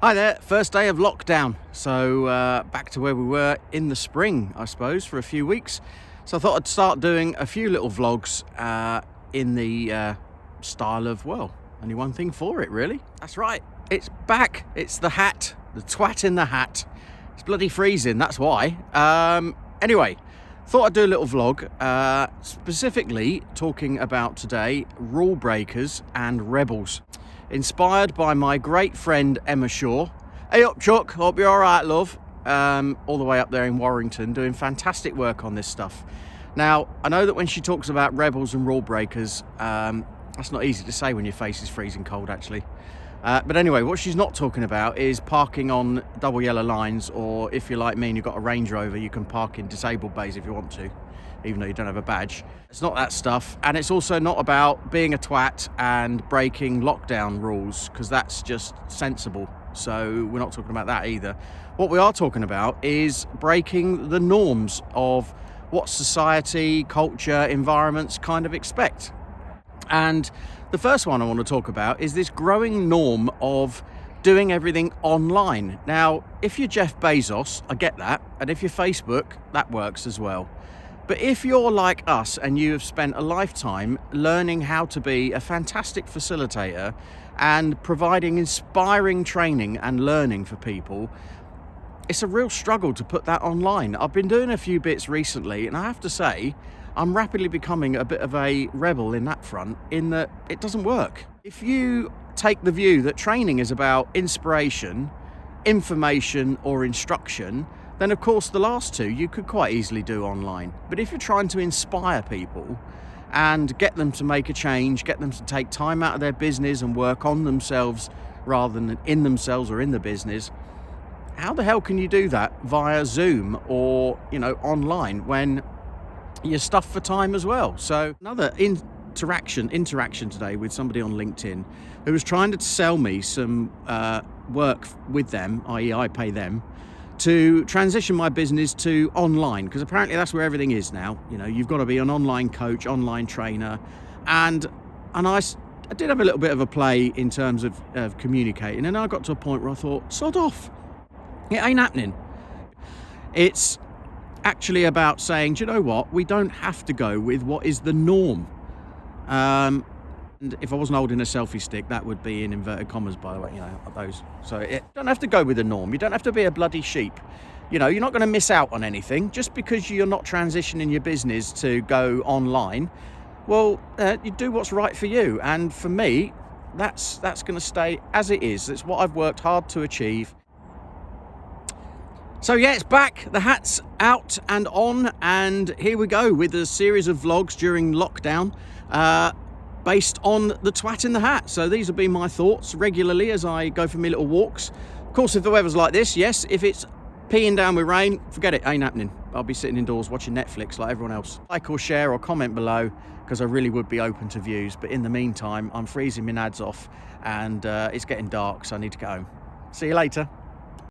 Hi there, first day of lockdown. So back to where we were in the spring, I suppose, for a few weeks. So I thought I'd start doing a few little vlogs in the style of, well, only one thing for it, really. That's right, it's back. It's the hat, the twat in the hat. It's bloody freezing, that's why. Anyway, thought I'd do a little vlog, specifically talking about today rule breakers and rebels. Inspired by my great friend Emma Shaw. Hey up, Chuck, hope you're all right, love. All the way up there in Warrington, doing fantastic work on this stuff. Now, I know that when she talks about rebels and rule breakers, that's not easy to say when your face is freezing cold, actually. But anyway, what she's not talking about is parking on double yellow lines, or if you're like me and you've got a Range Rover, you can park in disabled bays if you want to, even though you don't have a badge. It's not that stuff, and it's also not about being a twat and breaking lockdown rules, because that's just sensible. So we're not talking about that either. What we are talking about is breaking the norms of what society, culture, environments kind of expect. And the first one I want to talk about is this growing norm of doing everything online. Now, if you're Jeff Bezos, I get that, and if you're Facebook, that works as well. But if you're like us and you have spent a lifetime learning how to be a fantastic facilitator and providing inspiring training and learning for people, it's a real struggle to put that online. I've been doing a few bits recently, and I have to say, I'm rapidly becoming a bit of a rebel in that front, in that it doesn't work. If you take the view that training is about inspiration, information, or instruction, then of course the last two you could quite easily do online. But if you're trying to inspire people and get them to make a change, get them to take time out of their business and work on themselves rather than in themselves or in the business, how the hell can you do that via Zoom or, online when you're stuffed for time as well? So another interaction today with somebody on LinkedIn who was trying to sell me some work with them, i.e. I pay them, to transition my business to online, because apparently that's where everything is now. You've got to be an online coach, online trainer, and I did have a little bit of a play in terms of communicating, and I got to a point where I thought, sod off, it ain't happening. It's actually about saying, do you know what, we don't have to go with what is the norm. And if I wasn't holding a selfie stick, that would be in inverted commas, by the way, those. So you don't have to go with the norm. You don't have to be a bloody sheep. You're not going to miss out on anything just because you're not transitioning your business to go online. Well, you do what's right for you. And for me, that's going to stay as it is. It's what I've worked hard to achieve. So yeah, it's back. The hat's out and on, and here we go with a series of vlogs during lockdown, based on the twat in the hat. So these will be my thoughts regularly as I go for my little walks. Of course, if the weather's like this, yes. If it's peeing down with rain, forget it, ain't happening. I'll be sitting indoors watching Netflix like everyone else. Like or share or comment below, because I really would be open to views. But in the meantime, I'm freezing my nads off, and it's getting dark, so I need to go home. See you later.